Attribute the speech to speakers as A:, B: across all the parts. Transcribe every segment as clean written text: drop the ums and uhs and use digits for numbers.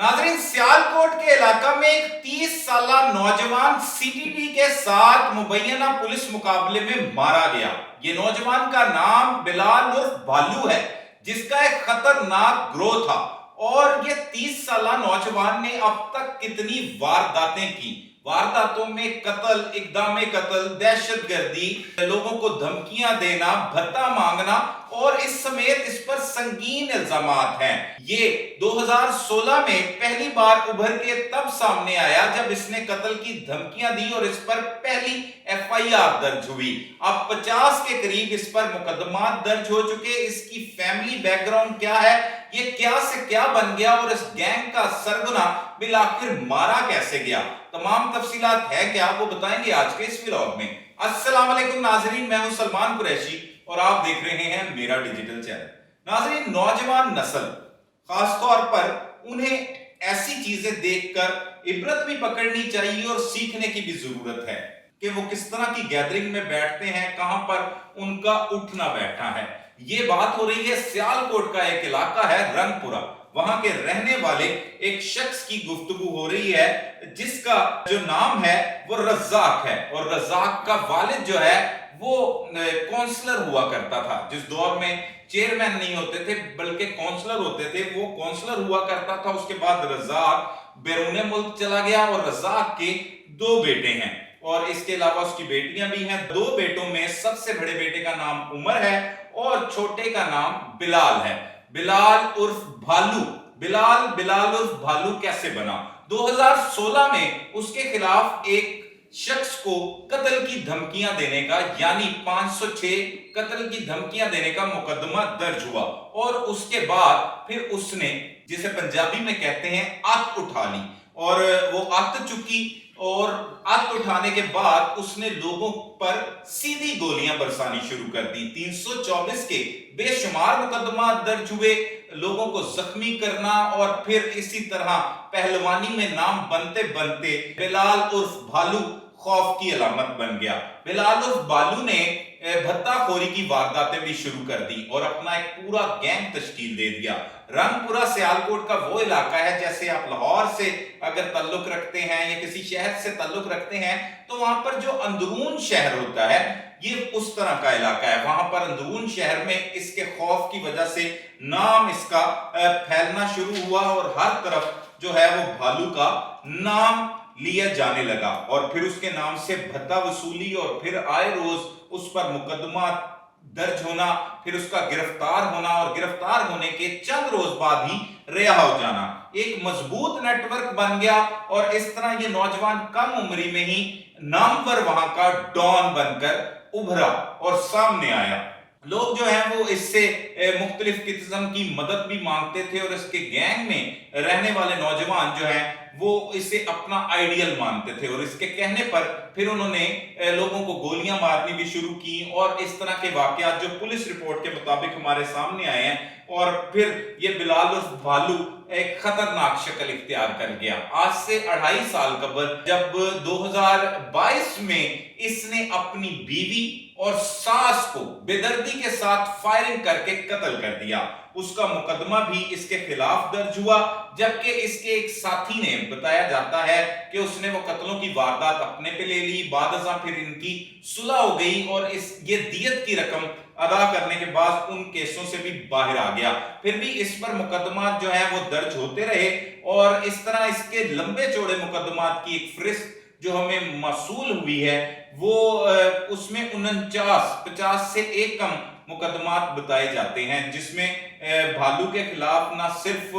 A: नाजरीन, सियालकोट के इलाका में एक 30 साला नौजवान सीटीडी के साथ मुबैना पुलिस मुकाबले में मारा गया। ये नौजवान का नाम बिलाल उर्फ भालू है, जिसका एक खतरनाक ग्रोथ था। और ये 30 साला नौजवान ने अब तक कितनी वारदातें की। वारदातों में कत्ल, इक़दाम कत्ल, दहशतगर्दी, लोगों को धमकियां देना, भत्ता मांगना और इस समेत इस पर संगीन इल्जामात हैं। ये 2016 में पहली बार उभर के तब सामने आया जब इसने कत्ल की धमकियां दी और इस पर पहली एफआईआर दर्ज हुई। अब 50 के करीब इस पर मुकदमा दर्ज हो चुके। इसकी फैमिली बैकग्राउंड क्या है, ये क्या से क्या बन गया और इस गैंग का सरगना बिल आखिर मारा कैसे गया, तमाम तफसीलात है क्या, वो बताएंगे आज के इस व्लॉग में। अस्सलाम वालेकुम नाजरीन, मैं हूं सलमान कुरैशी और आप देख रहे हैं मेरा डिजिटल चैनल। नाजरीन, नौजवान नस्ल खासतौर पर उन्हें ऐसी चीजें देखकर इबरत भी पकड़नी चाहिए और सीखने की भी जरूरत है कि वो किस तरह की गैदरिंग में बैठते हैं, कहां पर उनका उठना बैठना है। ये बात हो रही है सियालकोट का एक इलाका है रंगपुरा, वहां के रहने वाले एक शख्स की गुफ्तगू हो रही है जिसका जो नाम है वो रज़ाक है। और रज़ाक का वालिद जो है वो काउंसलर हुआ करता था। जिस दौर में चेयरमैन नहीं होते थे बल्कि काउंसलर होते थे, वो काउंसलर हुआ करता था। उसके बाद रज़ाक बैरून मुल्क चला गया और रज़ाक के 2 बेटे हैं और इसके अलावा उसकी बेटियां भी हैं। 2 बेटों में सबसे बड़े बेटे का नाम उमर है और छोटे का नाम बिलाल है। बिलाल उर्फ भालू। बिलाल उर्फ भालू कैसे बना? 2016 में उसके खिलाफ एक शख्स को कत्ल की धमकियां देने का, यानी 506 कत्ल की धमकियां देने का मुकदमा दर्ज हुआ और उसके बाद फिर उसने, जिसे पंजाबी में कहते हैं, आत उठा ली और वो आत चुकी। और आत उठाने के बाद उसने लोगों पर सीधी गोलियां बरसानी शुरू कर दी। 324 के बेशुमार मुकदमा दर्ज हुए, लोगों को जख्मी करना और फिर इसी तरह पहलवानी में नाम बनते बनते बिलाल उर्फ भालू खौफ की अलामत बन गया। बिलाल उर्फ भालू ने भत्ताखोरी की वारदातें भी शुरू कर दी और अपना एक पूरा गैंग तश्कील दे दिया। रंगपुरा सियालकोट का वो इलाका है, जैसे आप लाहौर से अगर ताल्लुक रखते हैं या किसी शहर से ताल्लुक रखते हैं तो वहां पर जो अंदरून शहर होता है ये उस तरह का इलाका है। वहां पर अंदरून शहर में इसके खौफ की वजह से नाम इसका फैलना शुरू हुआ और हर तरफ जो है वो भालू का नाम लिया जाने लगा और फिर उसके नाम से भत्ता वसूली और फिर आए रोज उस पर मुकदमा दर्ज होना, फिर उसका गिरफ्तार होना और गिरफ्तार होने के चंद रोज बाद ही रिहा हो जाना। एक मजबूत नेटवर्क बन गया और इस तरह ये नौजवान कम उम्री में ही नामवर वहां का डॉन बनकर उभरा और सामने आया। लोग जो हैं वो इससे मुख्तलिफ किस्म की मदद भी मांगते थे और इसके गैंग में रहने वाले नौजवान जो हैं वो इसे अपना आइडियल मानते थे और इसके कहने पर फिर उन्होंने लोगों को गोलियां मारनी भी शुरू की और इस तरह के वाकयात जो पुलिस रिपोर्ट के मुताबिक हमारे सामने आए हैं। और फिर ये बिलाल उर्फ भालू एक खतरनाक शक्ल इख्तियार कर गया। आज से 2.5 साल कबल जब 2022 में इसने अपनी बीवी और सास को बेदर्दी के साथ फायरिंग करके कत्ल कर दिया, उसका मुकदमा भी इसके खिलाफ दर्ज हुआ। जबकि इसके एक साथी ने बताया जाता है कि उसने वो कत्लों की वारदात अपने पे ले ली, बाद फिर इनकी सुलह हो गई और ये दियत की रकम अदा करने के बाद उन केसों से भी बाहर आ गया। फिर भी इस पर मुकदमा जो है वो दर्ज होते रहे और इस तरह इसके लंबे चौड़े मुकदमात की एक फहरिस्त जो हमें मौसूल हुई है वो उसमें 50 से एक कम मुकदमात बताए जाते हैं, जिसमें भालू के खिलाफ ना सिर्फ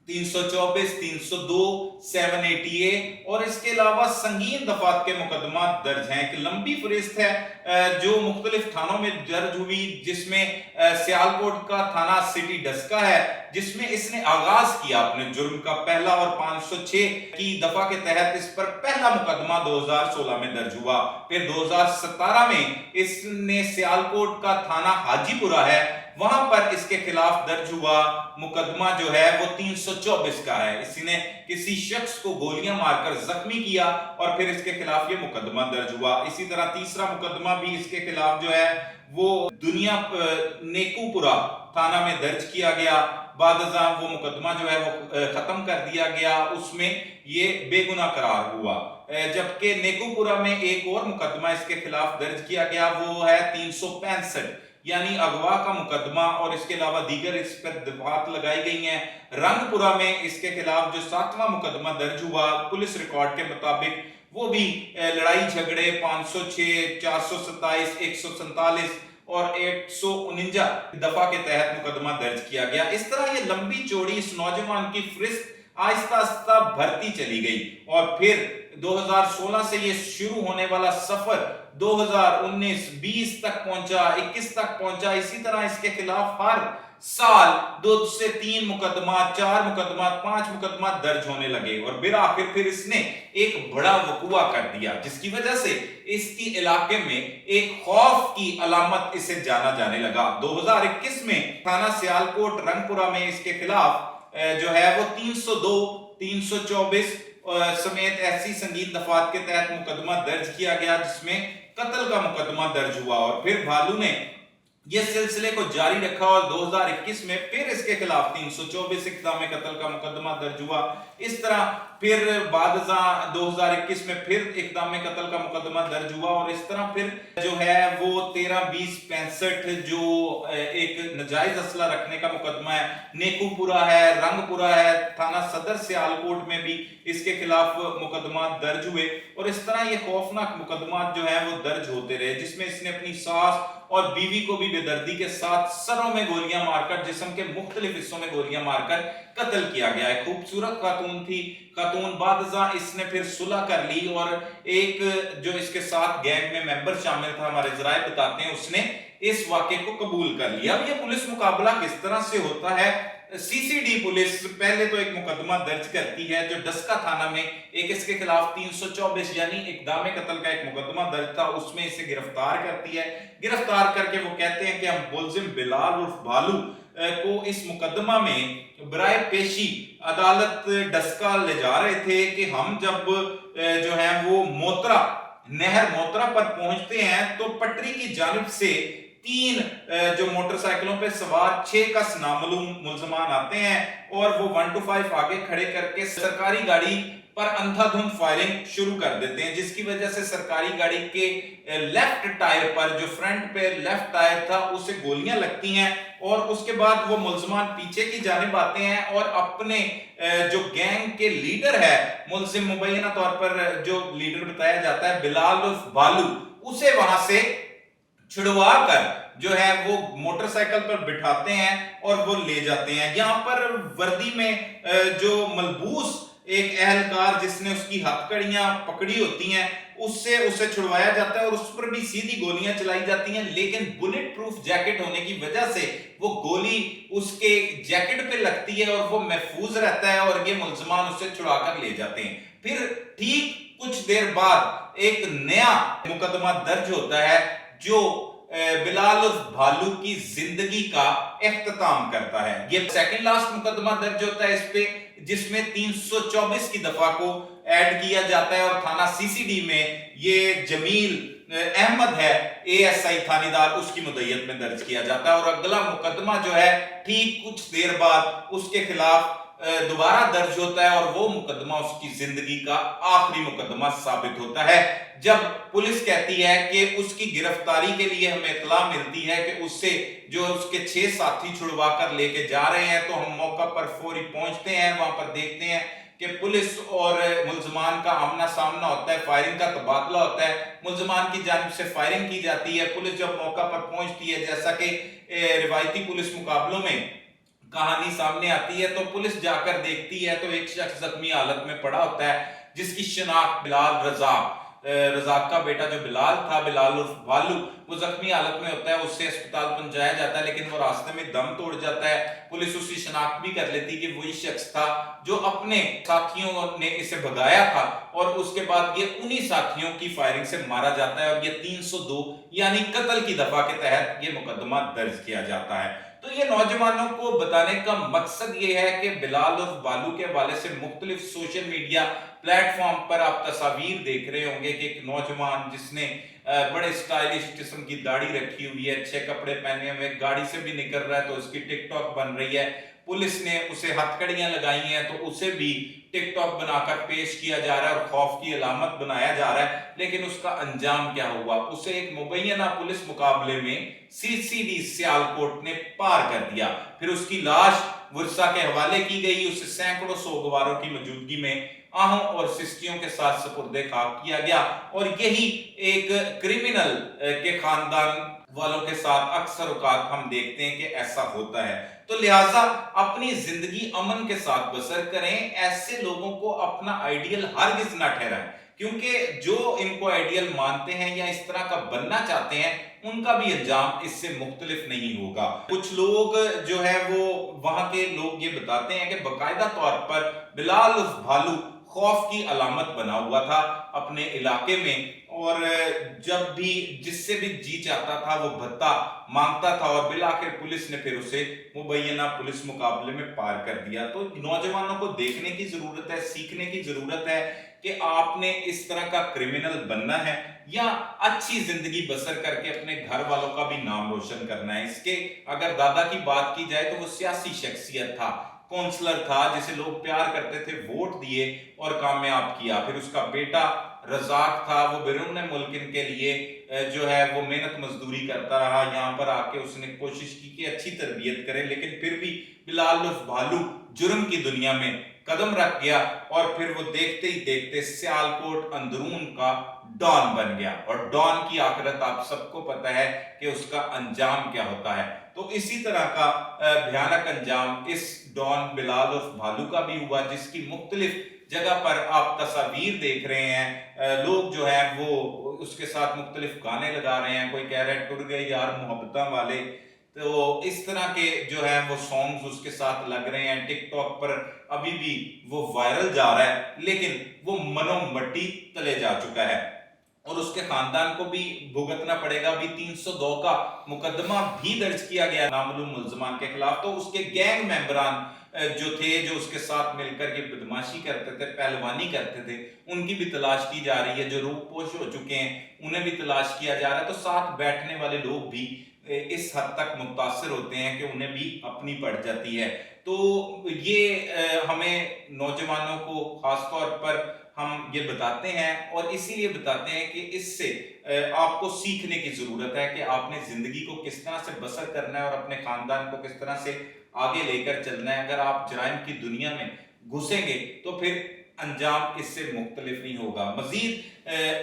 A: 324, 302, 780 और इसके अलावा संगीन दफात के मुकदमा दर्ज हैं। एक लंबी फहरिस्त है जो मुख्तलिफ थानों में दर्ज हुई, जिसमें सियालकोट का थाना सिटी डस्का है जिसमें इसने आगाज किया अपने जुर्म का पहला और 506 की दफा के तहत इस पर पहला मुकदमा 2016 में दर्ज हुआ। फिर 2017 में इसने सियालकोट का थाना हाजीपुरा है वहां पर इसके खिलाफ दर्ज हुआ मुकदमा जो है वो 324 का है। इसने किसी शख्स को गोलियां मारकर जख्मी किया और फिर इसके खिलाफ ये मुकदमा दर्ज हुआ। इसी तरह तीसरा मुकदमा भी इसके खिलाफ जो है वो दुनिया नेकूपुरा थाना में दर्ज किया गया बाद अज़ां वो मुकदमा जो है वो खत्म कर दिया गया, उसमें ये बेगुनाह करार हुआ। जबकि नेकूपुरा में एक और मुकदमा इसके खिलाफ दर्ज किया गया, वो है 365 यानी अगवा का मुकदमा, और इसके अलावा दीगर इस पर दफात लगाई गई हैं। रंगपुरा में इसके खिलाफ जो 7वां मुकदमा दर्ज हुआ, पुलिस रिकॉर्ड के मुताबिक वो भी लड़ाई झगड़े 506, 427, 147 और 149 दफा के तहत मुकदमा दर्ज किया गया। इस तरह ये लंबी चौड़ी इस नौजवान की फहरिस्त आहिस्ता आहिस्ता भरती चली गई, और फिर 2016 से ये शुरू होने वाला सफर 2019, 20 तक पहुंचा, 21 तक पहुंचा। इसी तरह इसके खिलाफ हर साल 2 से 3 मुकदमा, 4 मुकदमा, 5 मुकदमा दर्ज होने लगे, और फिर आखिर फिर इसने एक बड़ा वकुआ कर दिया, जिसकी वजह से इसकी इलाके में एक खौफ की अलामत इसे जाना जाने लगा। 2021 में थाना सियालकोट रंगपुरा में इसके खिलाफ जो है वो 302, 324 समेत ऐसी संगीन दफात के तहत मुकदमा दर्ज किया गया, जिसमें कत्ल का मुकदमा दर्ज हुआ। और फिर भालू ने यह सिलसिले को जारी रखा और 2021 में फिर इसके खिलाफ 324 इक़दाम कत्ल का मुकदमा दर्ज हुआ। इस तरह फिर बाद 2021 में फिर इक़दाम कत्ल का मुकदमा दर्ज हुआ, और इस तरह फिर जो है वो 13, 20, 65 जो एक नजायज असला रखने का मुकदमा है, नेकूपुरा है, रंगपुरा है, थाना सदर सियालकोट में भी इसके खिलाफ मुकदमा दर्ज हुए। और इस तरह ये खौफनाक मुकदमा जो है वो दर्ज होते रहे, जिसमें इसने अपनी सास और बीवी को भी बेदर्दी के साथ सरों में गोलियां मारकर, जिस्म के मुख्तलिफ हिस्सों में गोलियां मारकर कत्ल किया गया है। खूबसूरत खातून थी, खातून बादशाह इसने फिर सुलह कर ली, और एक जो इसके साथ गैंग में मेंबर शामिल था, हमारे जराये बताते हैं, उसने इस वाक़े को कबूल कर लिया। अब ये पुलिस मुकाबला किस तरह से होता है, सीसीडी पुलिस पहले तो एक मुकदमा दर्ज करती है, जो डस्का थाना में एक इसके खिलाफ 324 यानी इक़दाम कत्ल का एक मुकदमा दर्ज था, उसमें इसे गिरफ्तार करती है। गिरफ्तार करके वो कहते हैं कि हम मुलजिम बिलाल उर्फ भालू को इस मुकदमा में बराए पेशी अदालत डस्का ले जा रहे थे कि हम जब जो है वो मोतरा नहर मोतरा पर पहुंचते हैं तो पटरी की जानिब से 3 जो मोटरसाइकिलों पे सवार 6 कस नामालूम मुल्जमान आते हैं, और वो 1 to 5 आगे खड़े करके सरकारी गाड़ी पर अंधाधुंध फायरिंग शुरू कर देते हैं, जिसकी वजह से सरकारी गाड़ी के लेफ्ट टायर पर, जो फ्रंट पे लेफ्ट टायर था, उसे गोलियां लगती हैं। और उसके बाद वो मुल्जमान पीछे की जानिब आते हैं और अपने जो गैंग के लीडर है, मुल्जिम मुबैना तौर पर जो लीडर बताया जाता है बिलाल उर्फ भालू, उसे वहां से छुड़वा कर जो है वो मोटरसाइकिल पर बिठाते हैं और वो ले जाते हैं। यहाँ पर वर्दी में जो मलबूस एक एहलकार जिसने उसकी हथकड़ियां पकड़ी होती हैं, उससे उसे छुड़वाया जाता है और उस पर भी सीधी गोलियां चलाई जाती हैं, लेकिन बुलेट प्रूफ जैकेट होने की वजह से वो गोली उसके जैकेट पे लगती है और वो महफूज रहता है, और ये मुल्जमान उसे छुड़ाकर ले जाते हैं। फिर ठीक कुछ देर बाद एक नया मुकदमा दर्ज होता है, जो बिलाल उर्फ भालू की जिंदगी का इख्तिताम करता है। ये सेकंड लास्ट मुकदमा दर्ज होता है इस पे, जिसमें 324 की दफा को ऐड किया जाता है, और थाना सीसीडी में ये जमील अहमद है एएसआई थानेदार, उसकी मुद्दत में दर्ज किया जाता है। और अगला मुकदमा जो है ठीक कुछ देर बाद उसके खिलाफ दोबारा दर्ज होता है, और वो मुकदमा उसकी जिंदगी का आखिरी मुकदमा साबित होता है, जब पुलिस कहती है कि उसकी गिरफ्तारी के लिए हमें इत्तला मिलती है कि उससे जो उसके 6 साथी छुड़वा कर लेके जा रहे हैं। तो हम मौका पर फौरी पहुंचते हैं, वहां पर देखते हैं कि पुलिस और मुल्जमान का आमना सामना होता है, फायरिंग का तबादला होता है, मुल्जमान की जानिब से फायरिंग की जाती है। पुलिस जब मौका पर पहुंचती है, जैसा कि रिवायती पुलिस मुकाबलों में कहानी सामने आती है, तो पुलिस जाकर देखती है तो एक शख्स जख्मी हालत में पड़ा होता है, जिसकी शिनाख्त बिलाल रजाक का बेटा जो बिलाल था, बिलाल उर्फ भालू, वो जख्मी हालत में होता है, उससे अस्पताल पहुंचाया जाता है, लेकिन वो रास्ते में दम तोड़ जाता है। पुलिस उसकी शिनाख्त भी कर लेती कि वही शख्स था जो अपने साथियों ने इसे भगाया था, और उसके बाद ये उन्हीं साथियों की फायरिंग से मारा जाता है, और ये 302 यानी कत्ल की दफा के तहत ये मुकदमा दर्ज किया जाता है। तो ये नौजवानों को बताने का मकसद ये है कि बिलाल और बालू के हवाले से मुख्तलिफ सोशल मीडिया प्लेटफॉर्म पर आप तस्वीर देख रहे होंगे कि एक नौजवान जिसने बड़े स्टाइलिश किस्म की दाढ़ी रखी हुई है, अच्छे कपड़े पहने हुए, गाड़ी से भी निकल रहा है तो उसकी टिकटॉक बन रही है, पुलिस ने उसे हथकड़ियां लगाई हैं, तो उसे भी टिकटॉक बनाकर पेश किया जा रहा है और खौफ की अलामत बनाया जा रहा है। लेकिन उसका अंजाम क्या हुआ? उसे एक मुबैना पुलिस मुकाबले में सीसीडी सियालकोट ने पार कर दिया। फिर उसकी लाश वर्षा के हवाले की गई। उसे सैकड़ों सोगवारों की मौजूदगी में आहों और सिस्कियों के साथ सुपुर्दे खाक किया गया। और यही एक क्रिमिनल के खानदान वालों के साथ अक्सर औकात हम देखते हैं कि ऐसा होता है। तो लिहाजा अपनी जिंदगी अमन के साथ बसर करें, ऐसे लोगों को अपना आइडियल हरगिज ना ठहराएं, क्योंकि जो इनको आइडियल मानते हैं या इस तरह का बनना चाहते हैं, उनका भी अंजाम इससे मुख्तलिफ नहीं होगा। कुछ लोग जो है वो वहां के लोग ये बताते हैं कि बाकायदा तौर पर बिलाल उर्फ भालू खौफ की अलामत बना हुआ था अपने इलाके में, और जब भी जिससे भी जी चाहता था वो भत्ता मांगता था, और बिलाखिर पुलिस ने फिर उसे मुबैना पुलिस मुकाबले में पार कर दिया। तो नौजवानों को देखने की जरूरत है, सीखने की जरूरत है कि आपने इस तरह का क्रिमिनल बनना है या अच्छी जिंदगी बसर करके अपने घर वालों का भी नाम रोशन करना है। इसके अगर दादा की बात की जाए तो वो सियासी शख्सियत था, काउंसलर था, जिसे लोग प्यार करते थे, वोट दिए और कामयाब किया। फिर उसका बेटा रजाक था, वो बैरून मुल्क के लिए जो है वो मेहनत मजदूरी करता रहा। यहाँ पर आके उसने कोशिश की कि अच्छी तरबियत करे, लेकिन फिर भी बिलाल उर्फ भालू जुर्म की दुनिया में कदम रख गया और फिर वो देखते ही देखते सियालकोट अंदरून का डॉन बन गया। और डॉन की आखिरत आप सबको पता है कि उसका अंजाम क्या होता है। तो इसी तरह का भयानक अंजाम इस डॉन बिलाल उर्फ भालू का भी हुआ, जिसकी मुख्तलिफ जगह पर आप तस्वीर देख रहे हैं। लोग जो है वो उसके साथ मुख्तलिफ गाने लगा रहे हैं, कोई कह रहा है टुर गए यार मोहब्बता वाले। तो इस तरह के जो है वो सॉन्ग्स उसके साथ लग रहे हैं, टिकटॉक पर अभी भी वो वायरल जा रहा है, लेकिन वो मनो मट्टी तले जा चुका है और उसके खानदान को भी भुगतना पड़ेगा। अभी 302 का मुकदमा भी दर्ज किया गया नामालूम मुल्जमान के खिलाफ। तो उसके गैंग मेंबरान जो थे, जो उसके साथ मिलकर के बदमाशी करते थे, पहलवानी करते थे, उनकी भी तलाश की जा रही है। जो रूपोश हो चुके हैं उन्हें भी तलाश किया जा रहा है। तो साथ बैठने वाले लोग भी इस हद तक मुतासिर होते हैं कि उन्हें भी अपनी पड़ जाती है। तो ये हमें नौजवानों को खासतौर पर हम ये बताते हैं और इसीलिए बताते हैं कि इससे आपको सीखने की जरूरत है कि आपने जिंदगी को किस तरह से बसर करना है और अपने खानदान को किस तरह से आगे लेकर चलना है। अगर आप जराइम की दुनिया में घुसेंगे तो फिर अंजाम इससे मुख्तलिफ नहीं होगा। मजीद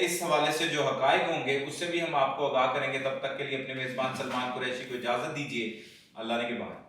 A: इस हवाले से जो हकायक होंगे उससे भी हम आपको आगाह करेंगे। तब तक के लिए अपने मेजबान सलमान कुरैशी को इजाजत दीजिए। अल्लाह ने के बाद।